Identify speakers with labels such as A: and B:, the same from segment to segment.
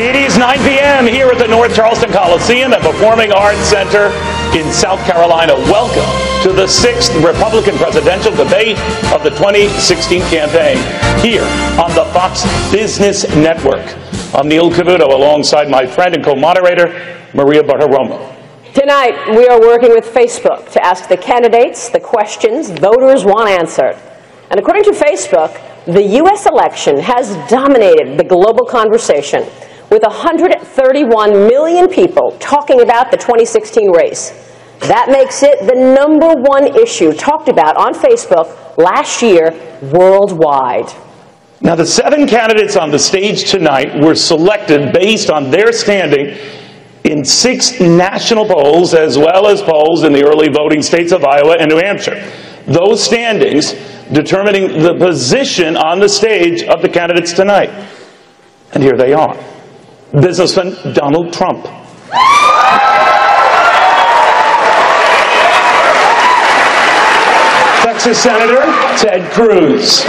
A: It is 9 p.m. here at the North Charleston Coliseum and Performing Arts Center in South Carolina. Welcome to the 6th Republican presidential debate of the 2016 campaign here on the Fox Business Network. I'm Neil Cavuto alongside my friend and co-moderator, Maria Bartiromo.
B: Tonight, we are working with Facebook to ask the candidates the questions voters want answered. And according to Facebook, the U.S. election has dominated the global conversation, with 131 million people talking about the 2016 race. That makes it the #1 issue talked about on Facebook last year worldwide.
A: Now, the 7 candidates on the stage tonight were selected based on their standing in 6 national polls, as well as polls in the early voting states of Iowa and New Hampshire. Those standings determining the position on the stage of the candidates tonight. And here they are. Businessman Donald Trump. Texas Senator Ted Cruz.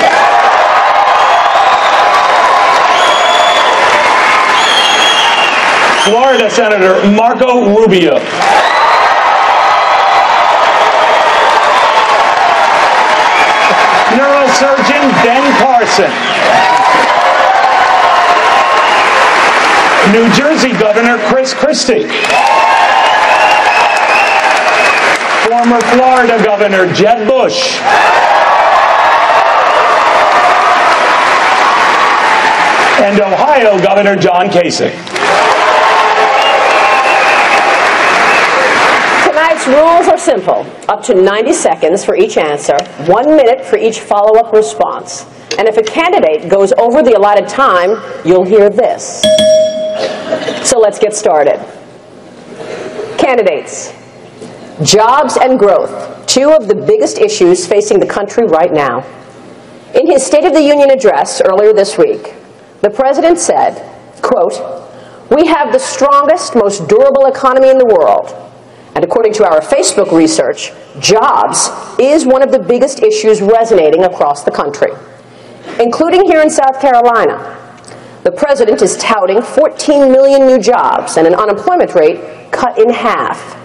A: Florida Senator Marco Rubio. Neurosurgeon Ben Carson. New Jersey Governor Chris Christie. Former Florida Governor Jeb Bush. And Ohio Governor John Kasich.
B: Tonight's rules are simple. Up to 90 seconds for each answer, 1 minute for each follow-up response. And if a candidate goes over the allotted time, you'll hear this. So let's get started. Candidates. Jobs and growth, 2 of the biggest issues facing the country right now. In his State of the Union address earlier this week, the president said, quote, "We have the strongest, most durable economy in the world. And according to our Facebook research, jobs is one of the biggest issues resonating across the country, including here in South Carolina. The president is touting 14 million new jobs and an unemployment rate cut in half.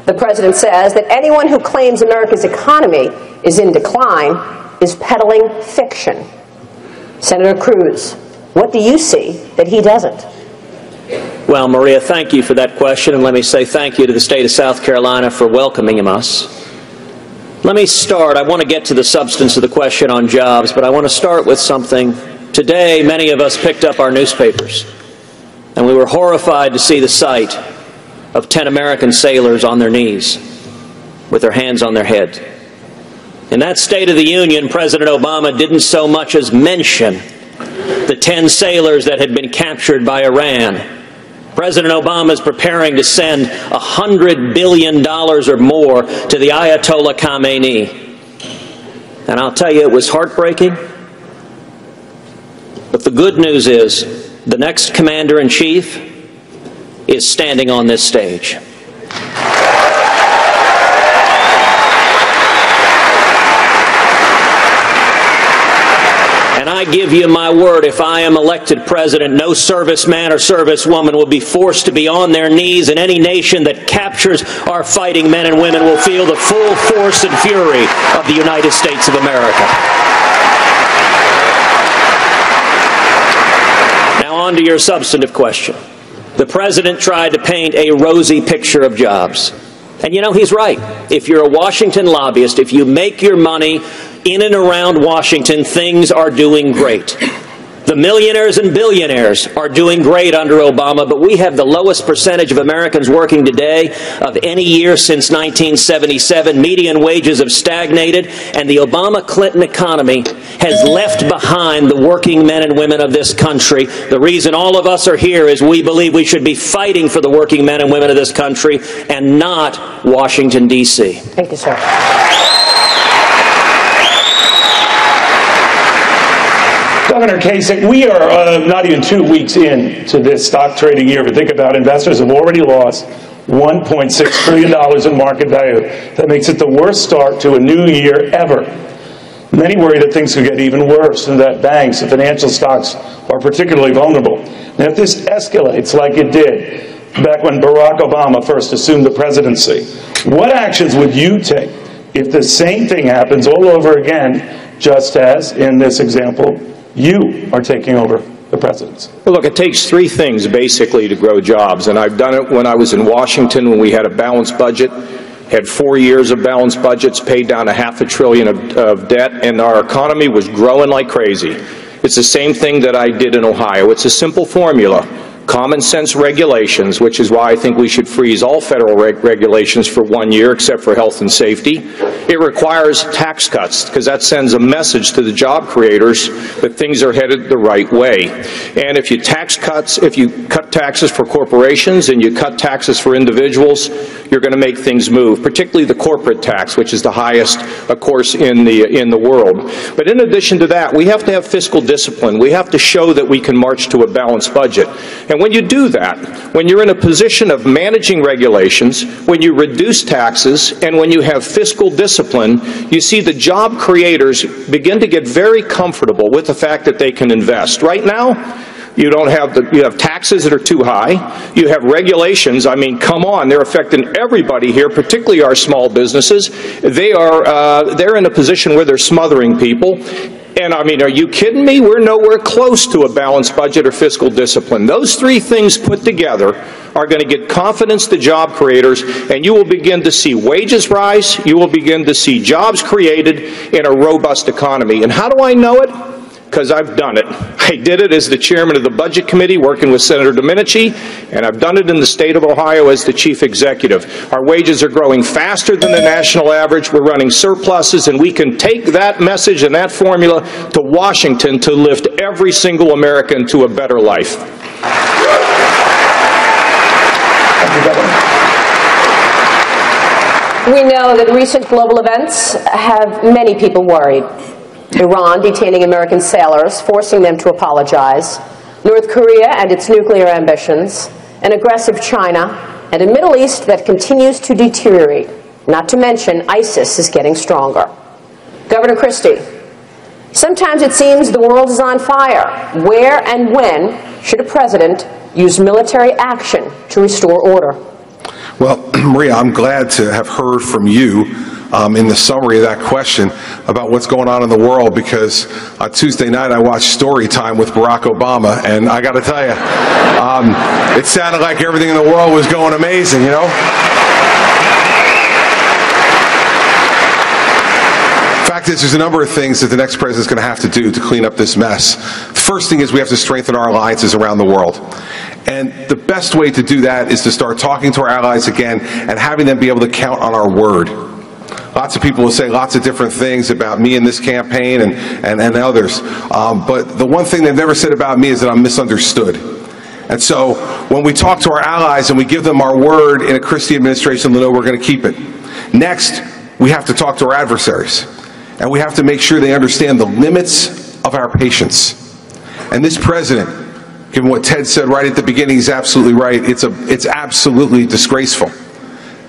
B: The president says that anyone who claims America's economy is in decline is peddling fiction. Senator Cruz, what do you see that he doesn't?"
C: Well, Maria, thank you for that question, and let me say thank you to the state of South Carolina for welcoming us. Let me start. I want to get to the substance of the question on jobs, but I want to start with something. Today, many of us picked up our newspapers, and we were horrified to see the sight of 10 American sailors on their knees with their hands on their head. In that State of the Union, President Obama didn't so much as mention the 10 sailors that had been captured by Iran. President Obama is preparing to send $100 billion or more to the Ayatollah Khamenei. And I'll tell you, it was heartbreaking. But the good news is, the next commander-in-chief is standing on this stage. And I give you my word, if I am elected president, no serviceman or servicewoman will be forced to be on their knees, and any nation that captures our fighting men and women will feel the full force and fury of the United States of America. Now on to your substantive question. The president tried to paint a rosy picture of jobs. And you know, he's right. If you're a Washington lobbyist, if you make your money in and around Washington, things are doing great. The millionaires and billionaires are doing great under Obama, but we have the lowest percentage of Americans working today of any year since 1977. Median wages have stagnated, and the Obama-Clinton economy has left behind the working men and women of this country. The reason all of us are here is we believe we should be fighting for the working men and women of this country and not Washington, D.C.
B: Thank you, sir.
A: Governor Kasich, we are not even 2 weeks into this stock trading year, but think about it, investors have already lost $1.6 trillion in market value. That makes it the worst start to a new year ever. Many worry that things could get even worse and that banks and financial stocks are particularly vulnerable. And if this escalates like it did back when Barack Obama first assumed the presidency, what actions would you take if the same thing happens all over again, just as, in this example, you are taking over the presidency?
D: Well, look, it takes three things basically to grow jobs, and I've done it when I was in Washington when we had a balanced budget, had 4 years of balanced budgets, paid down $500 billion of debt, and our economy was growing like crazy. It's the same thing that I did in Ohio. It's a simple formula. Common sense regulations, which is why I think we should freeze all federal regulations for 1 year except for health and safety. It requires tax cuts because that sends a message to the job creators that things are headed the right way. And if you cut taxes for corporations and you cut taxes for individuals, you're going to make things move, particularly the corporate tax, which is the highest, of course, in the world. But in addition to that, we have to have fiscal discipline. We have to show that we can march to a balanced budget. And when you do that, when you're in a position of managing regulations, when you reduce taxes, and when you have fiscal discipline, you see the job creators begin to get very comfortable with the fact that they can invest. Right now, you have taxes that are too high. You have regulations. I mean, come on, they're affecting everybody here, particularly our small businesses. They're in a position where they're smothering people. And I mean, are you kidding me? We're nowhere close to a balanced budget or fiscal discipline. Those three things put together are going to get confidence to job creators, and you will begin to see wages rise. You will begin to see jobs created in a robust economy. And how do I know it? Because I've done it. I did it as the chairman of the Budget Committee working with Senator Domenici, and I've done it in the state of Ohio as the chief executive. Our wages are growing faster than the national average. We're running surpluses, and we can take that message and that formula to Washington to lift every single American to a better life.
B: We know that recent global events have many people worried. Iran detaining American sailors, forcing them to apologize, North Korea and its nuclear ambitions, an aggressive China, and a Middle East that continues to deteriorate. Not to mention, ISIS is getting stronger. Governor Christie, sometimes it seems the world is on fire. Where and when should a president use military action to restore order?
E: Well, Maria, I'm glad to have heard from you in the summary of that question about what's going on in the world, because on Tuesday night I watched Story Time with Barack Obama, and I got to tell you, it sounded like everything in the world was going amazing, you know? The fact is, there's a number of things that the next president's going to have to do to clean up this mess. The first thing is we have to strengthen our alliances around the world. And the best way to do that is to start talking to our allies again and having them be able to count on our word. Lots of people will say lots of different things about me in this campaign and others. But the one thing they've never said about me is that I'm misunderstood. And so when we talk to our allies and we give them our word in a Christie administration, they'll know we're going to keep it. Next, we have to talk to our adversaries. And we have to make sure they understand the limits of our patience. And this president, given what Ted said right at the beginning, he's absolutely right. It's absolutely disgraceful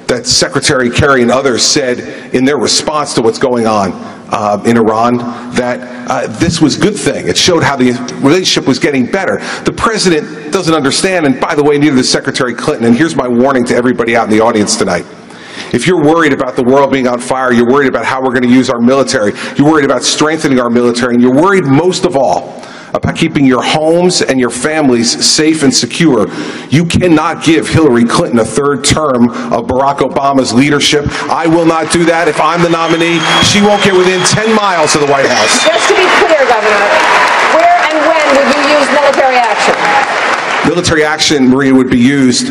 E: that Secretary Kerry and others said in their response to what's going on in Iran that this was a good thing. It showed how the relationship was getting better. The president doesn't understand, and by the way, neither does Secretary Clinton. And here's my warning to everybody out in the audience tonight. If you're worried about the world being on fire, you're worried about how we're going to use our military, you're worried about strengthening our military, and you're worried most of all about keeping your homes and your families safe and secure, you cannot give Hillary Clinton a third term of Barack Obama's leadership. I will not do that. If I'm the nominee, she won't get within 10 miles of the White House.
B: Just to be clear, Governor, where and when would you use military action?
E: Military action, Maria, would be used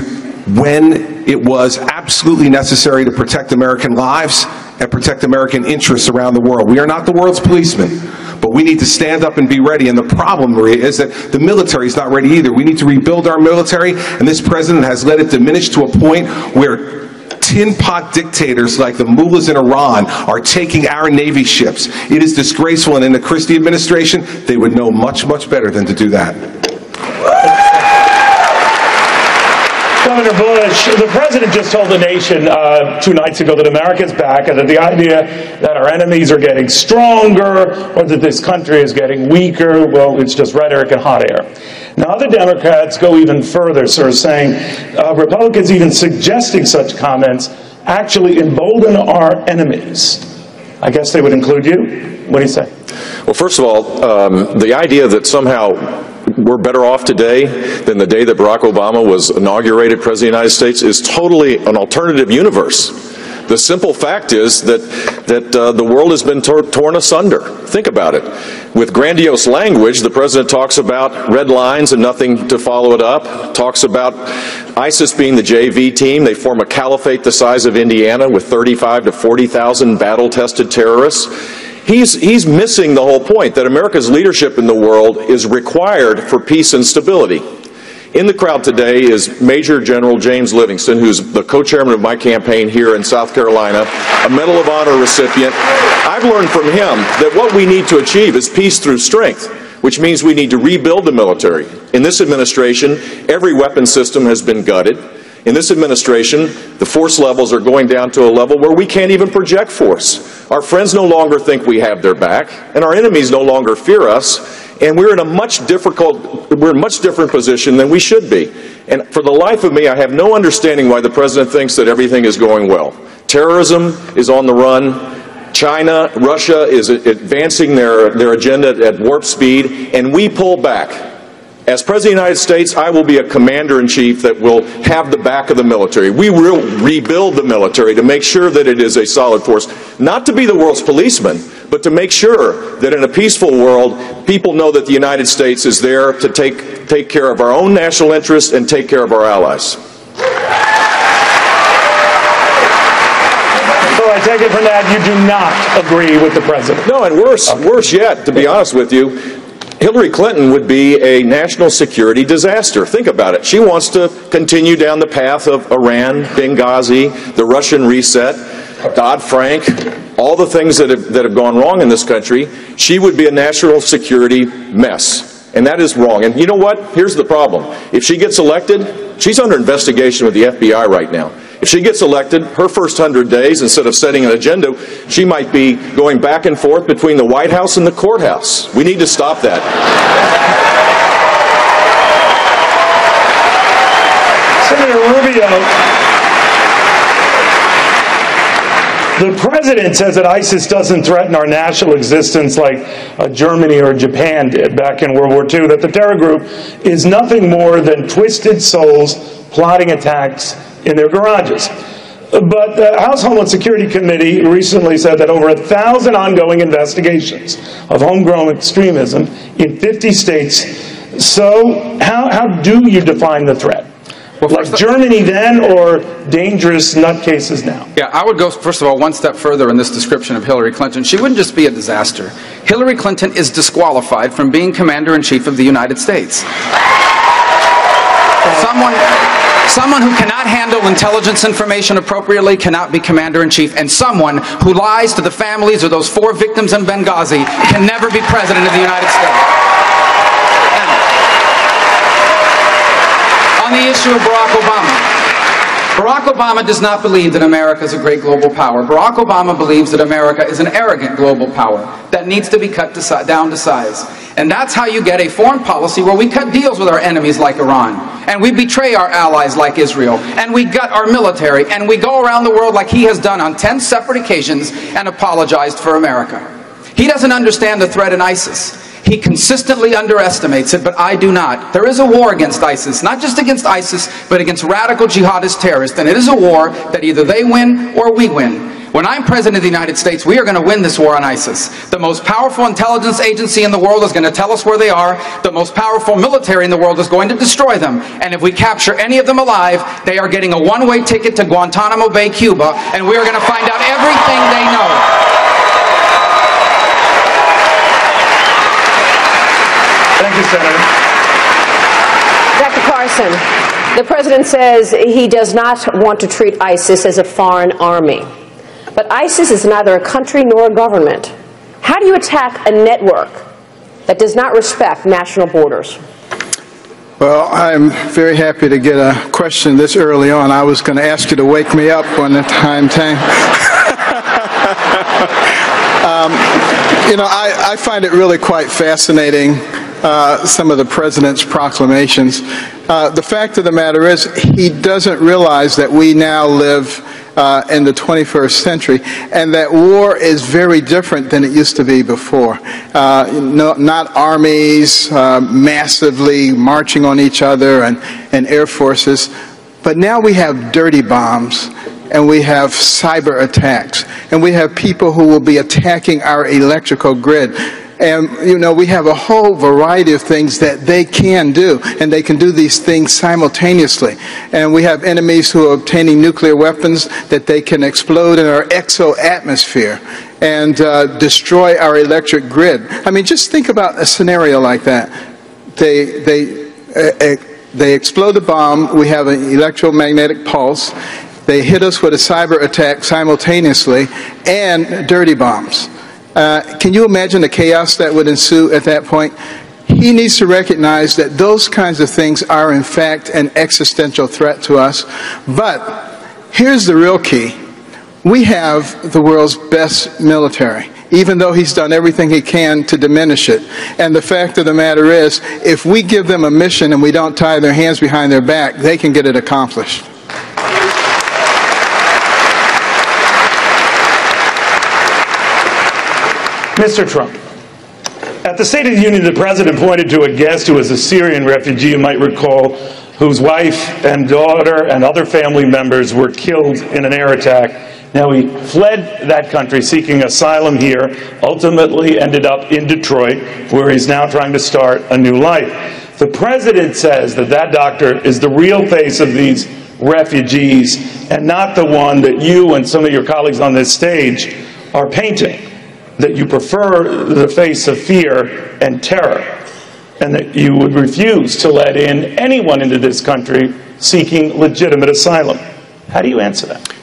E: when it was absolutely necessary to protect American lives and protect American interests around the world. We are not the world's policemen, but we need to stand up and be ready. And the problem, Maria, is that the military is not ready either. We need to rebuild our military, and this president has let it diminish to a point where tin pot dictators like the mullahs in Iran are taking our Navy ships. It is disgraceful, and in the Christie administration, they would know much, much better than to do that.
A: Governor Bush, the president just told the nation 2 nights ago that America's back and that the idea that our enemies are getting stronger or that this country is getting weaker, well, it's just rhetoric and hot air. Now, other Democrats go even further, sir, saying Republicans even suggesting such comments actually embolden our enemies. I guess they would include you. What do you say?
D: Well, first of all, the idea that somehow we're better off today than the day that Barack Obama was inaugurated President of the United States is totally an alternative universe. The simple fact is that the world has been torn asunder. Think about it. With grandiose language, the president talks about red lines and nothing to follow it up, talks about ISIS being the JV team. They form a caliphate the size of Indiana with 35 to 40,000 battle-tested terrorists. He's missing the whole point that America's leadership in the world is required for peace and stability. In the crowd today is Major General James Livingston, who's the co-chairman of my campaign here in South Carolina, a Medal of Honor recipient. I've learned from him that what we need to achieve is peace through strength, which means we need to rebuild the military. In this administration, every weapon system has been gutted. In this administration, the force levels are going down to a level where we can't even project force. Our friends no longer think we have their back, and our enemies no longer fear us. And we're in a much different position than we should be. And for the life of me, I have no understanding why the president thinks that everything is going well. Terrorism is on the run. China, Russia is advancing their agenda at warp speed, and we pull back. As President of the United States, I will be a commander-in-chief that will have the back of the military. We will rebuild the military to make sure that it is a solid force, not to be the world's policeman, but to make sure that in a peaceful world, people know that the United States is there to take care of our own national interests and take care of our allies.
A: So I take it from that you do not agree with the president.
D: No, and worse yet, to be honest with you, Hillary Clinton would be a national security disaster. Think about it. She wants to continue down the path of Iran, Benghazi, the Russian reset, Dodd-Frank, all the things that have gone wrong in this country. She would be a national security mess. And that is wrong. And you know what? Here's the problem. If she gets elected, she's under investigation with the FBI right now. If she gets elected, her first 100 days, instead of setting an agenda, she might be going back and forth between the White House and the courthouse. We need to stop that.
A: Senator Rubio, the president says that ISIS doesn't threaten our national existence like Germany or Japan did back in World War II, that the terror group is nothing more than twisted souls plotting attacks in their garages. But the House Homeland Security Committee recently said that over 1,000 ongoing investigations of homegrown extremism in 50 states. So how do you define the threat? Well, like Germany then, or dangerous nutcases now?
F: Yeah, I would go, first of all, one step further in this description of Hillary Clinton. She wouldn't just be a disaster. Hillary Clinton is disqualified from being Commander-in-Chief of the United States. Someone who cannot handle intelligence information appropriately cannot be Commander-in-Chief, and someone who lies to the families of those 4 victims in Benghazi can never be President of the United States. On the issue of Barack Obama does not believe that America is a great global power. Barack Obama believes that America is an arrogant global power that needs to be cut down to size. And that's how you get a foreign policy where we cut deals with our enemies like Iran, and we betray our allies like Israel, and we gut our military, and we go around the world like he has done on 10 separate occasions and apologized for America. He doesn't understand the threat in ISIS. He consistently underestimates it, but I do not. There is a war against ISIS, not just against ISIS, but against radical jihadist terrorists, and it is a war that either they win or we win. When I'm President of the United States, we are going to win this war on ISIS. The most powerful intelligence agency in the world is going to tell us where they are. The most powerful military in the world is going to destroy them. And if we capture any of them alive, they are getting a one-way ticket to Guantanamo Bay, Cuba, and we are going to find out everything they know.
A: Thank you, Senator.
B: Dr. Carson, the president says he does not want to treat ISIS as a foreign army. But ISIS is neither a country nor a government. How do you attack a network that does not respect national borders?
G: Well, I'm very happy to get a question this early on. I was going to ask you to wake me up when the time came. You know, I find it really quite fascinating, some of the president's proclamations. The fact of the matter is, he doesn't realize that we now live in the 21st century, and that war is very different than it used to be before. Not armies massively marching on each other and air forces, but now we have dirty bombs, and we have cyber attacks, and we have people who will be attacking our electrical grid. And, you know, we have a whole variety of things that they can do, and they can do these things simultaneously. And we have enemies who are obtaining nuclear weapons that they can explode in our exo-atmosphere and destroy our electric grid. I mean, just think about a scenario like that. They explode a bomb, we have an electromagnetic pulse, they hit us with a cyber attack simultaneously, and dirty bombs. Can you imagine the chaos that would ensue at that point? He needs to recognize that those kinds of things are in fact an existential threat to us. But here's the real key. We have the world's best military, even though he's done everything he can to diminish it. And the fact of the matter is, if we give them a mission and we don't tie their hands behind their back, they can get it accomplished.
A: Mr. Trump, at the State of the Union, the President pointed to a guest who was a Syrian refugee, you might recall, whose wife and daughter and other family members were killed in an air attack. Now, he fled that country seeking asylum here, ultimately ended up in Detroit, where he's now trying to start a new life. The President says that that doctor is the real face of these refugees and not the one that you and some of your colleagues on this stage are painting. That you prefer the face of fear and terror, and that you would refuse to let in anyone into this country seeking legitimate asylum. How do you answer that?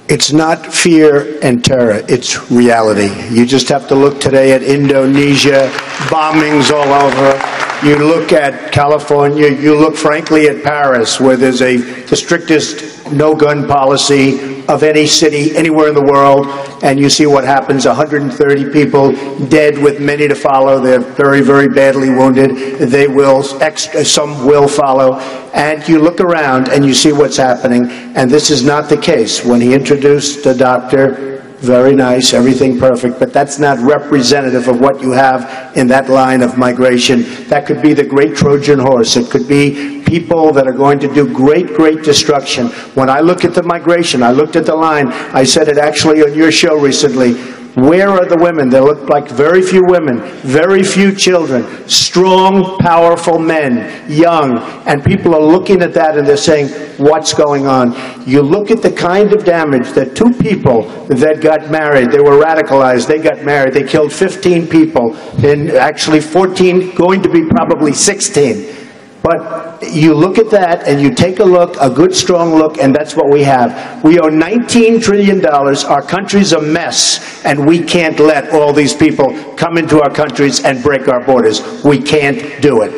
H: It's not fear and terror, it's reality. You just have to look today at Indonesia, bombings all over. You look at California, you look frankly at Paris, where there's the strictest no-gun policy of any city anywhere in the world, and you see what happens, 130 people dead with many to follow. They're very, very badly wounded. They will, some will follow. And you look around and you see what's happening, and this is not the case. When he introduced the doctor, very nice, everything perfect, but that's not representative of what you have in that line of migration. That could be the great Trojan horse. It could be people that are going to do great, great destruction. When I look at the migration, I looked at the line, I said it actually on your show recently, where are the women? There look like very few women, very few children, strong, powerful men, young, and people are looking at that and they're saying, what's going on? You look at the kind of damage that two people that got married, they were radicalized, they got married, they killed 15 people, and actually 14, going to be probably 16. But you look at that and you take a look, a good strong look, and that's what we have. We owe $19 trillion. Our country's a mess, and we can't let all these people come into our countries and break our borders. We can't do it.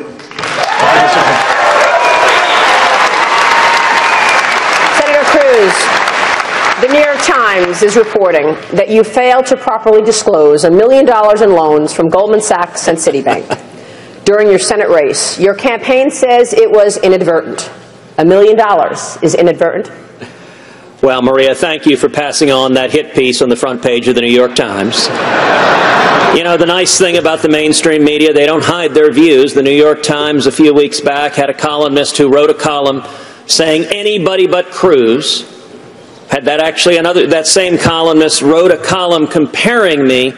B: Senator Cruz, the New York Times is reporting that you failed to properly disclose $1 million in loans from Goldman Sachs and Citibank. During your Senate race, your campaign says it was inadvertent. $1 million is inadvertent?
C: Well, Maria, thank you for passing on that hit piece on the front page of the New York Times. You know, the nice thing about the mainstream media, they don't hide their views. The New York Times a few weeks back had a columnist who wrote a column saying anybody but Cruz. Had that actually that same columnist wrote a column comparing me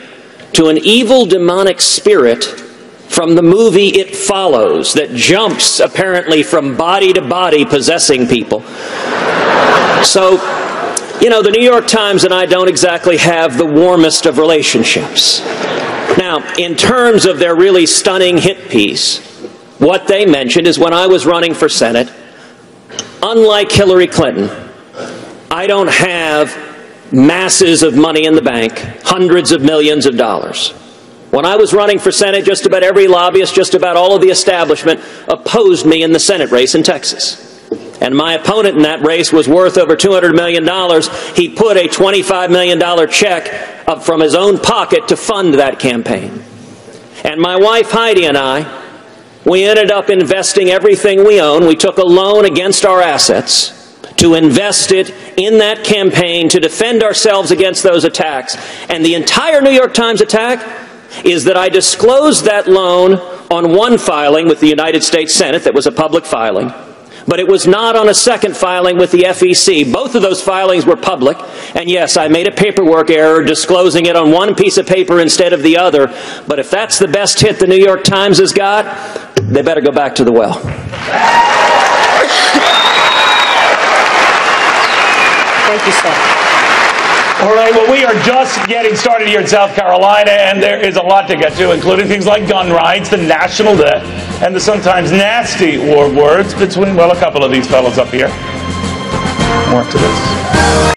C: to an evil demonic spirit from the movie It Follows, that jumps apparently from body to body possessing people. So, you know, the New York Times and I don't exactly have the warmest of relationships. Now, in terms of their really stunning hit piece, what they mentioned is when I was running for Senate, unlike Hillary Clinton, I don't have masses of money in the bank, hundreds of millions of dollars. When I was running for Senate, just about every lobbyist, just about all of the establishment opposed me in the Senate race in Texas. And my opponent in that race was worth over $200 million. He put a $25 million check up from his own pocket to fund that campaign. And my wife Heidi and I, we ended up investing everything we own. We took a loan against our assets to invest it in that campaign to defend ourselves against those attacks. And the entire New York Times attack is that I disclosed that loan on one filing with the United States Senate that was a public filing, but it was not on a second filing with the FEC. Both of those filings were public, and yes, I made a paperwork error disclosing it on one piece of paper instead of the other, but if that's the best hit the New York Times has got, they better go back to the well.
B: Thank you, sir.
A: All right, well, we are just getting started here in South Carolina, and there is a lot to get to, including things like gun rights, the national debt, and the sometimes nasty war words between, well, a couple of these fellows up here. More to this.